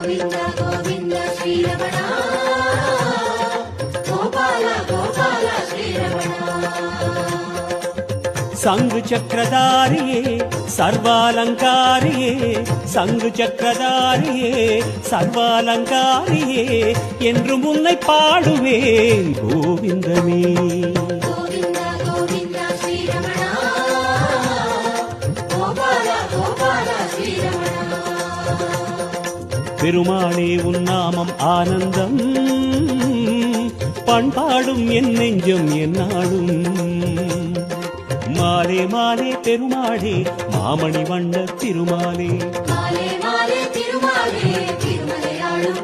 गोविन्द गोविन्द श्रीरमण गोपाल गोपाल श्रीरमण संग चक्रधारिये सर्वालंकारिये संग चक्रधारिये सर्वालंकारिये என்று முன்னை பாடுவேன் கோவிந்தமே गोविन्द गोविन्द श्रीरमण गोपाल गोपाल श्रीरमण பெருமாளே உன் நாமம் ஆனந்தம் பண்பாடும் என் நெஞ்சம் என்னாடும் மாலே மாலே பெருமாளே மாமணி வண்ண திருமாலே மாலே மாலே திருமாலே திருமலையாளும்